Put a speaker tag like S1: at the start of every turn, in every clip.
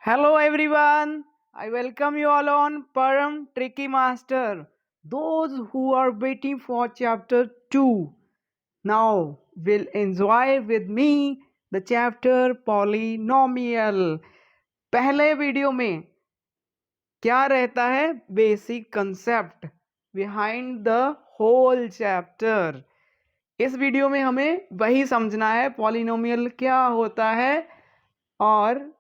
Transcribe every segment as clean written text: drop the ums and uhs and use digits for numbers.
S1: Hello everyone, I welcome you all on Param Tricky Master. Those who are waiting for chapter 2 now will enjoy with me the chapter polynomial. पहले video में क्या रहता है basic concept behind the whole chapter. इस video में हमें वही समझना है पॉलिनोमियल क्या होता है और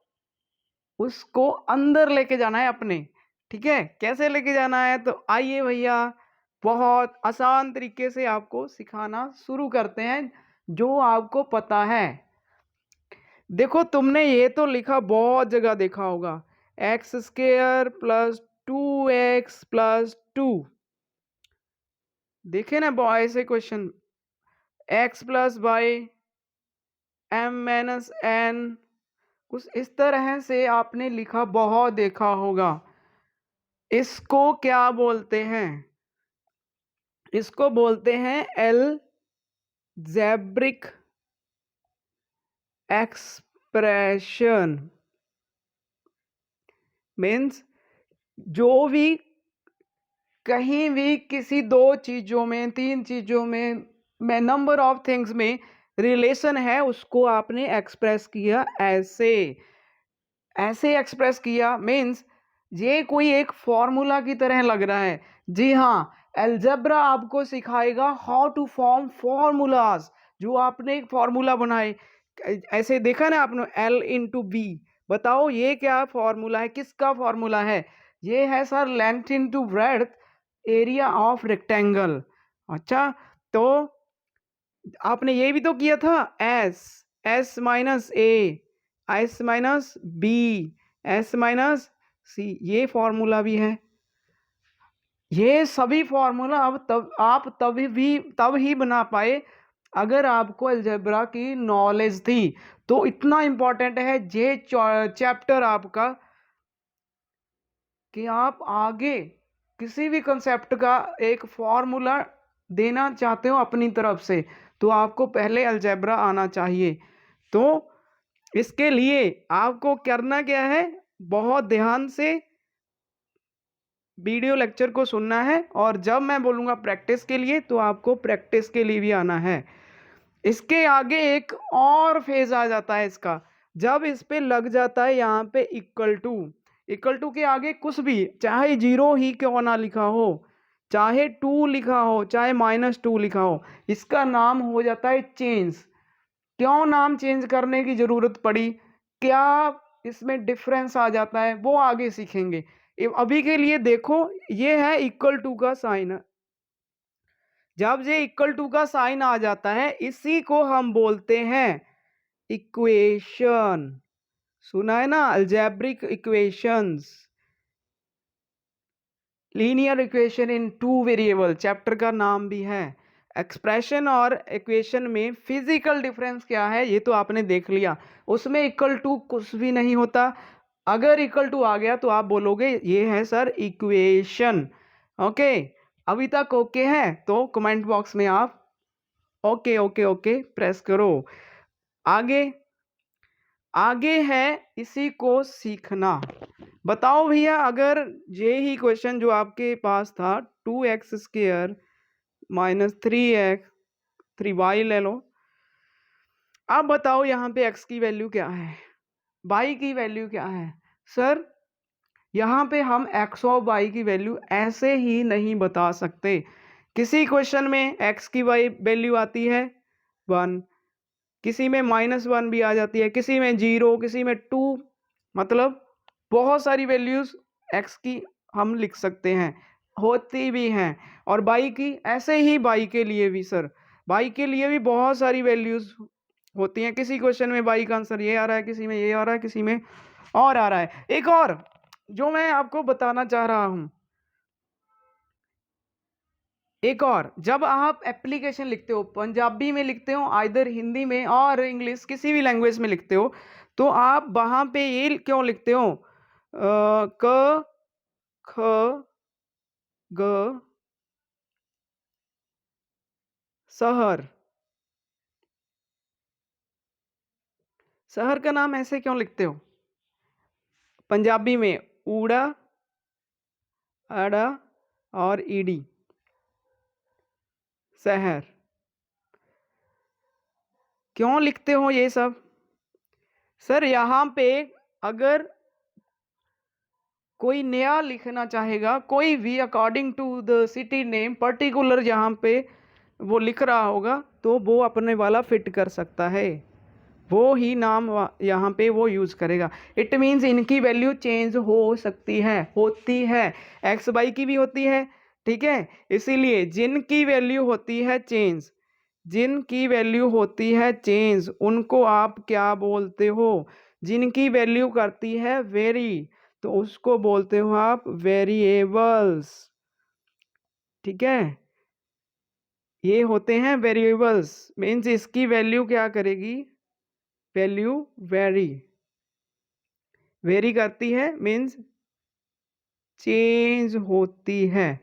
S1: उसको अंदर लेके जाना है अपने। ठीक है, कैसे लेके जाना है तो आइए भैया बहुत आसान तरीके से आपको सिखाना शुरू करते हैं जो आपको पता है। देखो तुमने ये तो लिखा बहुत जगह देखा होगा, एक्स स्क्वेयर प्लस 2x+2। देखे ना ऐसे question, x plus Y m-n, कुछ इस तरह से आपने लिखा बहुत देखा होगा। इसको क्या बोलते हैं? इसको बोलते हैं एलजेब्रिक एक्सप्रेशन। मीन्स जो भी कहीं भी किसी दो चीजों में, तीन चीजों में नंबर ऑफ थिंग्स में रिलेशन है, उसको आपने एक्सप्रेस किया ऐसे। ऐसे एक्सप्रेस किया मीन्स ये कोई एक फॉर्मूला की तरह लग रहा है। जी हाँ, अलजेब्रा आपको सिखाएगा हाउ टू फॉर्म फॉर्मूलाज। जो आपने एक फॉर्मूला बनाए, ऐसे देखा ना आपने L इंटू बी, बताओ ये क्या फॉर्मूला है, किसका फॉर्मूला है? ये है sir length into breadth area of rectangle. अच्छा, तो आपने ये भी तो किया था, S minus S minus B S minus C, ये फॉर्मूला भी है। ये सभी फॉर्मूला अब तब ही बना पाए अगर आपको अलजेब्रा की नॉलेज थी। तो इतना इंपॉर्टेंट है ये चैप्टर आपका कि आप आगे किसी भी कंसेप्ट का एक फॉर्मूला देना चाहते हो अपनी तरफ से, तो आपको पहले अलजेब्रा आना चाहिए। तो इसके लिए आपको करना क्या है, बहुत ध्यान से वीडियो लेक्चर को सुनना है, और जब मैं बोलूँगा प्रैक्टिस के लिए तो आपको प्रैक्टिस के लिए भी आना है। इसके आगे एक और फेज आ जाता है इसका, जब इस पे लग जाता है यहाँ पे इक्वल टू के आगे कुछ भी, चाहे जीरो ही क्यों ना लिखा हो, चाहे 2 लिखा हो, चाहे -2 लिखा हो, इसका नाम हो जाता है चेंज। क्यों नाम चेंज करने की जरूरत पड़ी, क्या इसमें डिफरेंस आ जाता है, वो आगे सीखेंगे। अभी के लिए देखो, ये है इक्वल टू का साइन। जब ये इक्वल टू का साइन आ जाता है, इसी को हम बोलते हैं इक्वेशन। सुना है ना, algebraic equations, linear equation in two variable, chapter का नाम भी है। एक्सप्रेशन और इक्वेशन में फिजिकल डिफरेंस क्या है ये तो आपने देख लिया, उसमें इक्वल टू कुछ भी नहीं होता। अगर इक्वल टू आ गया तो आप बोलोगे ये है सर इक्वेशन। ओके, अभी तक ओके है तो कमेंट बॉक्स में आप ओके ओके ओके प्रेस करो। आगे आगे है इसी को सीखना। बताओ भैया, अगर ये ही क्वेश्चन जो आपके पास था 2x² माइनस 3x 3y ले लो, अब बताओ यहाँ पे x की वैल्यू क्या है, y की वैल्यू क्या है? सर यहाँ पे हम x और y की वैल्यू ऐसे ही नहीं बता सकते। किसी क्वेश्चन में x की y वैल्यू आती है 1, किसी में -1 भी आ जाती है, किसी में 0, किसी में 2, मतलब बहुत सारी वैल्यूज x की हम लिख सकते हैं, होती भी हैं। और y की ऐसे ही, y के लिए भी सर, y के लिए भी बहुत सारी वैल्यूज होती हैं। किसी क्वेश्चन में y का आंसर ये आ रहा है, किसी में ये आ रहा है, किसी में और आ रहा है। एक और जो मैं आपको बताना चाह रहा हूं, एक और, जब आप एप्लीकेशन लिखते हो, पंजाबी में लिखते हो, आइदर हिंदी में और इंग्लिश, किसी भी लैंग्वेज में लिखते हो, तो आप वहां पे ये क्यों लिखते हो, क ख ग शहर, शहर का नाम ऐसे क्यों लिखते हो? पंजाबी में ऊड़ा, अड़ा और ईडी, शहर। क्यों लिखते हो ये सब? सर यहाँ पे अगर कोई नया लिखना चाहेगा, कोई भी according to the city name particular जहाँ पे वो लिख रहा होगा, तो वो अपने वाला फिट कर सकता है, वो ही नाम यहाँ पे वो यूज़ करेगा। इट मीन्स इनकी वैल्यू चेंज हो सकती है, होती है, एक्स वाई की भी होती है, ठीक है। इसीलिए जिनकी वैल्यू होती है चेंज, जिनकी वैल्यू होती है चेंज, उनको आप क्या बोलते हो? जिनकी वैल्यू करती है वेरी, तो उसको बोलते हो आप वेरिएबल्स, ठीक है। ये होते हैं वेरिएबल्स, मीन्स इसकी वैल्यू क्या करेगी? वैल्यू वेरी, वेरी करती है, मीन्स चेंज होती है।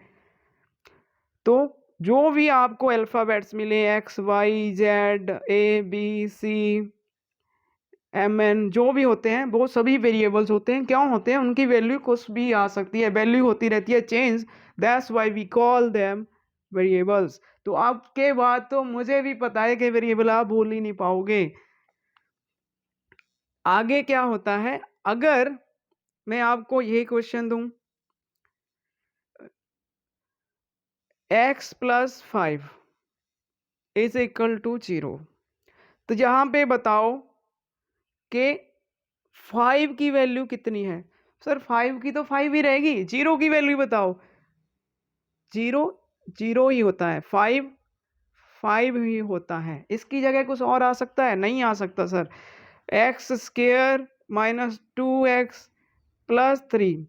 S1: तो जो भी आपको अल्फ़ाबेट्स मिले, X Y Z A B C M N, जो भी होते हैं वो सभी वेरिएबल्स होते हैं। क्यों होते हैं? उनकी वैल्यू कुछ भी आ सकती है, वैल्यू होती रहती है change, that's why we call them variables. तो आपके बाद तो मुझे भी पता है कि वेरिएबल आप भूल ही नहीं पाओगे। आगे क्या होता है, अगर मैं आपको ये क्वेश्चन दूं, x + 5 = 0, तो यहाँ पे बताओ कि 5 की वैल्यू कितनी है? सर 5 की तो 5 ही रहेगी, 0 की वैल्यू बताओ। 0 0 ही होता है, 5 5 ही होता है, इसकी जगह कुछ और आ सकता है? नहीं आ सकता सर। x² - 2x + 3,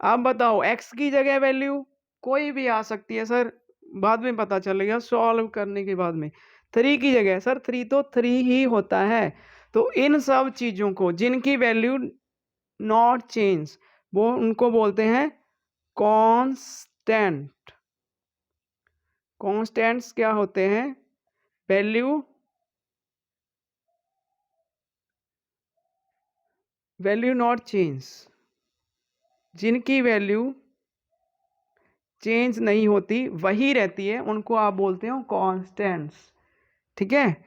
S1: अब बताओ x की जगह वैल्यू कोई भी आ सकती है सर, बाद में पता चलेगा सॉल्व करने के बाद में। 3 की जगह सर 3 तो 3 ही होता है। तो इन सब चीज़ों को जिनकी वैल्यू नॉट चेंज, वो उनको बोलते हैं कांस्टेंट। कांस्टेंट्स क्या होते हैं? वैल्यू नॉट चेंज, जिनकी वैल्यू चेंज नहीं होती, वही रहती है, उनको आप बोलते हो कांस्टेंट्स, ठीक है।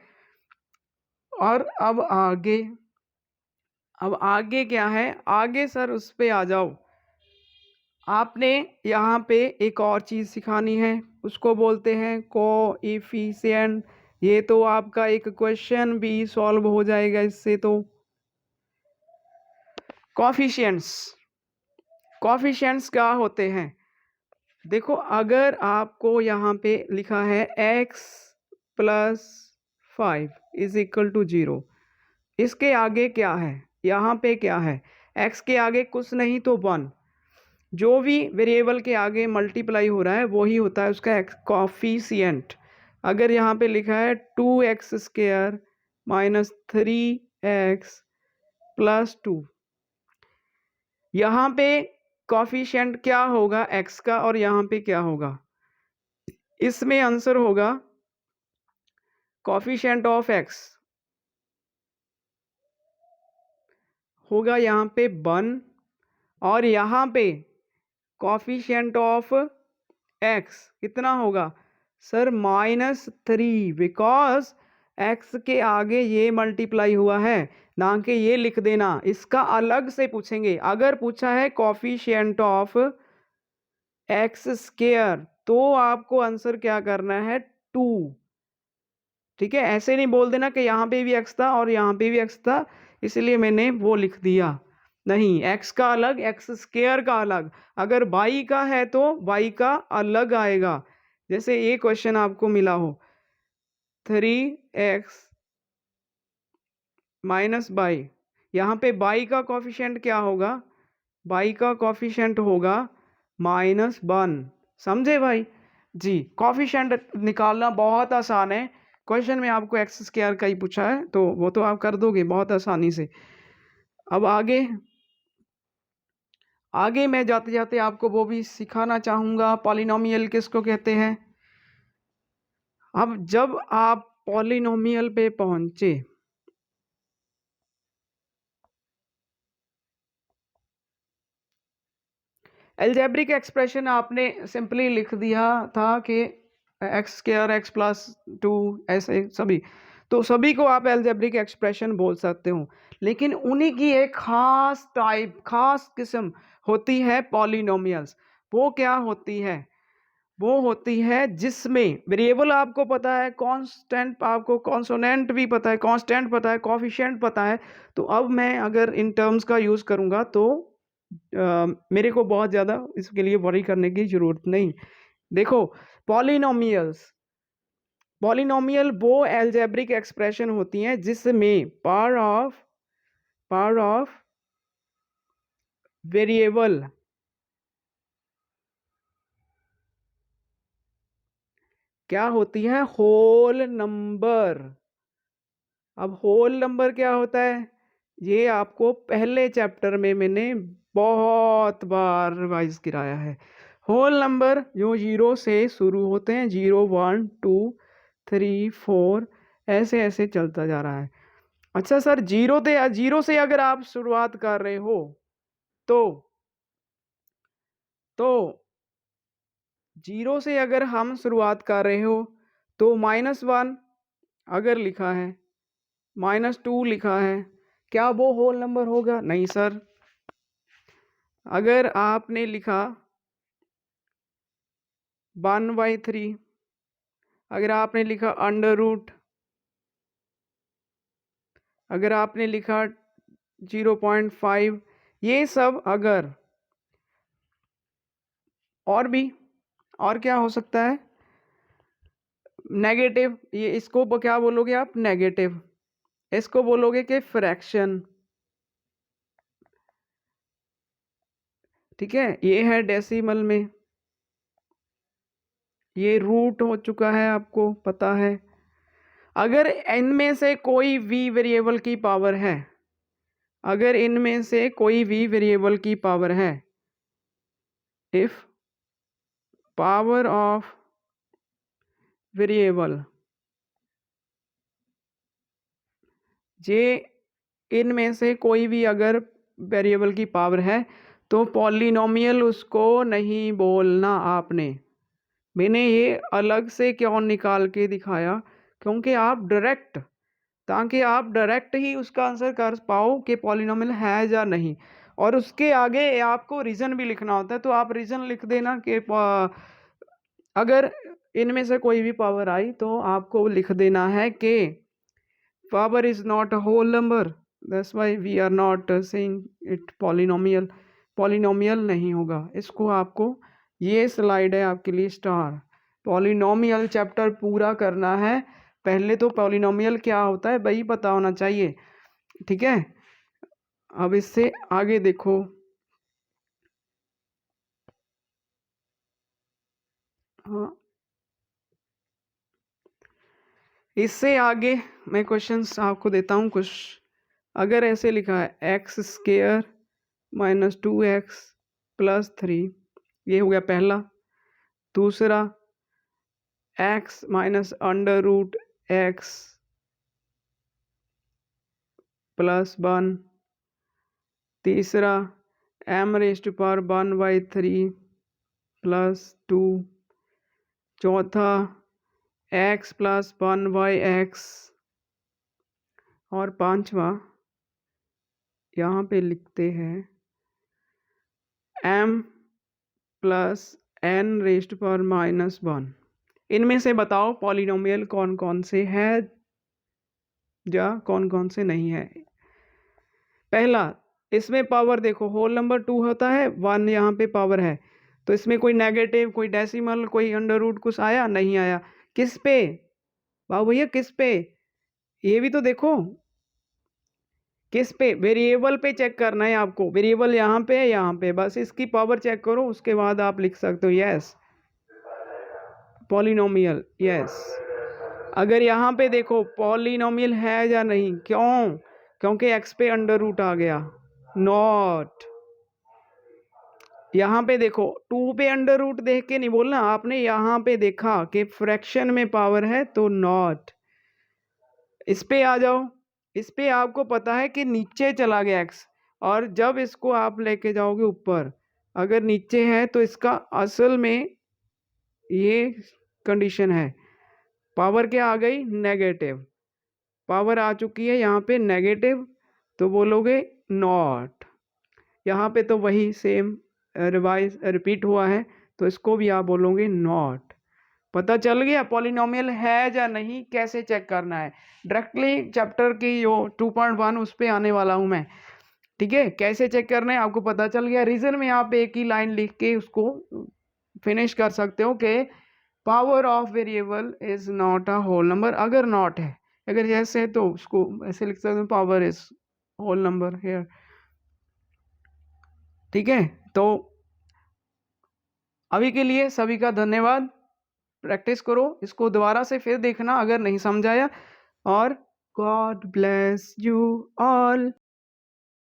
S1: और अब आगे क्या है? आगे सर उस पे आ जाओ। आपने यहाँ पे एक और चीज़ सिखानी है, उसको बोलते हैं कोएफिशिएंट। ये तो आपका एक क्वेश्चन भी सॉल्व हो जाएगा इससे। तो कोएफिशिएंट्स क्या होते हैं? देखो, अगर आपको यहाँ पे लिखा है x + 5 = 0, इसके आगे क्या है? यहाँ पे क्या है? x के आगे कुछ नहीं तो 1, जो भी वेरिएबल के आगे मल्टीप्लाई हो रहा है वही होता है उसका कोएफिशिएंट। अगर यहाँ पे लिखा है 2x² - 3x + 2, यहाँ पे कोएफिशिएंट क्या होगा x का, और यहाँ पे क्या होगा? इसमें आंसर होगा कोएफिशिएंट ऑफ x होगा यहाँ पे 1, और यहाँ पे कोएफिशिएंट ऑफ x कितना होगा? सर -3, बिकॉज x के आगे ये मल्टीप्लाई हुआ है, ना कि ये लिख देना, इसका अलग से पूछेंगे। अगर पूछा है कोएफिशिएंट ऑफ x², तो आपको आंसर क्या करना है? 2, ठीक है। ऐसे नहीं बोल देना कि यहाँ पे भी x था और यहाँ पे भी x था, इसलिए मैंने वो लिख दिया। नहीं, x का अलग, x² का अलग। अगर y का है तो y का अलग आएगा। जैसे ये क्वेश्चन आपको मिला हो 3x - y, यहाँ पे y का कोएफिशिएंट क्या होगा? y का कोएफिशिएंट होगा -1, समझे भाई जी। कोएफिशिएंट निकालना बहुत आसान है, क्वेश्चन में आपको x² का ही पूछा है, तो वो तो आप कर दोगे बहुत आसानी से। अब आगे मैं जाते जाते आपको वो भी सिखाना चाहूँगा, पॉलिनोमियल किसको कहते हैं। अब जब आप पॉलिनोमियल पे पहुँचे, एल्जेब्रिक एक्सप्रेशन आपने सिंपली लिख दिया था कि एक्स स्क्वायर एक्स प्लस 2 ऐसे सभी, तो सभी को आप एल्जेब्रिक एक्सप्रेशन बोल सकते हो। लेकिन उन्हीं की एक खास टाइप, खास किस्म होती है पॉलिनोमियल्स। वो क्या होती है? वो होती है जिसमें वेरिएबल आपको पता है, कांस्टेंट आपको कॉन्सोनेंट भी पता है, कांस्टेंट पता है, कोफिशिएंट पता है। तो अब मैं अगर इन टर्म्स का यूज़ करूँगा तो मेरे को बहुत ज़्यादा इसके लिए वरी करने की ज़रूरत नहीं। देखो, पॉलिनोमियल्स, पॉलिनोमियल वो एल्जेब्रिक एक्सप्रेशन होती हैं जिसमें पावर ऑफ वेरिएबल क्या होती है? Whole number. अब होल नंबर क्या होता है? ये आपको पहले चैप्टर में मैंने बहुत बार रिवाइज कराया है। होल नंबर जो जीरो से शुरू होते हैं, 0 1 2 3 4 ऐसे ऐसे चलता जा रहा है। अच्छा सर, जीरो से अगर आप शुरुआत कर रहे हो तो तो जीरो से अगर हम शुरुआत कर रहे हो तो -1 अगर लिखा है, -2 लिखा है, क्या वो होल नंबर होगा? नहीं सर। अगर आपने लिखा 1/3, अगर आपने लिखा √, अगर आपने लिखा 0.5, ये सब अगर और क्या हो सकता है? नेगेटिव, ये इसको क्या बोलोगे आप? नेगेटिव। इसको बोलोगे कि फ्रैक्शन। ठीक है, ये है डेसिमल में, ये रूट हो चुका है, आपको पता है। अगर इनमें से कोई v वेरिएबल की पावर है, अगर इनमें से कोई v वेरिएबल की पावर है, इफ पावर ऑफ वेरिएबल जे इनमें से कोई भी अगर वेरिएबल की पावर है तो पॉलिनोमियल उसको नहीं बोलना आपने। मैंने ये अलग से क्यों निकाल के दिखाया? क्योंकि आप डायरेक्ट, ताकि आप डायरेक्ट ही उसका आंसर कर पाओ कि पॉलिनोमियल है या नहीं। और उसके आगे आपको रीज़न भी लिखना होता है, तो आप रीज़न लिख देना कि अगर इनमें से कोई भी पावर आई तो आपको लिख देना है कि power is not a whole number, that's why we are not saying it polynomial। polynomial नहीं होगा। इसको आपको, ये स्लाइड है आपके लिए स्टार। पॉलिनोमियल चैप्टर पूरा करना है, पहले तो पॉलिनोमियल क्या होता है वही पता होना चाहिए। ठीक है, अब इससे आगे देखो। हाँ, इससे आगे मैं क्वेश्चंस आपको देता हूँ कुछ। अगर ऐसे लिखा है x² - 2x + 3, ये हो गया पहला। दूसरा x - √x + 1। तीसरा m⁻⁴ + 2। चौथा x + 1/x। और पांचवा यहाँ पे लिखते हैं m + n⁻⁻1। इनमें से बताओ पॉलिनोमियल कौन कौन से है या कौन कौन से नहीं है। पहला, इसमें पावर देखो, होल नंबर 2 होता है, 1 यहाँ पे पावर है, तो इसमें कोई नेगेटिव, कोई डेसिमल, कोई √, कुछ आया? नहीं आया। किस पे बाबू भैया, किस पे? ये भी तो देखो, किस पे? वेरिएबल पे चेक करना है आपको। वेरिएबल यहाँ पे है, यहाँ पे, बस इसकी पावर चेक करो, उसके बाद आप लिख सकते हो यस पॉलिनोमियल। यस, अगर यहाँ पे देखो पॉलिनोमियल है या नहीं, क्यों? क्योंकि x पे √, आ गया, नॉट। यहाँ पे देखो 2 पे √, देख के नहीं बोलना आपने, यहाँ पे देखा कि फ्रैक्शन में पावर है तो नॉट। इस पे आ जाओ, इस पे आपको पता है कि नीचे चला गया x, और जब इसको आप लेके जाओगे ऊपर अगर नीचे है तो इसका असल में ये कंडीशन है। पावर क्या आ गई? नेगेटिव। पावर आ चुकी है यहाँ पे नेगेटिव, तो बोलोगे नॉट। यहाँ पे तो वही सेम रिपीट हुआ है, तो इसको भी आप बोलोगे नॉट। पता चल गया पॉलिनोमियल है या नहीं, कैसे चेक करना है। डायरेक्टली चैप्टर की जो 2.1 उस पे आने वाला हूँ मैं। ठीक है, कैसे चेक करना है आपको पता चल गया। रीजन में आप एक ही लाइन लिख के उसको फिनिश कर सकते हो कि power of variable is not a whole number. अगर नॉट है, अगर यस है तो उसको ऐसे लिख सकते हो power is whole number here. ठीक है, तो अभी के लिए सभी का धन्यवाद। प्रैक्टिस करो इसको दोबारा से, फिर देखना अगर नहीं समझाया। और गॉड ब्लेस यू ऑल।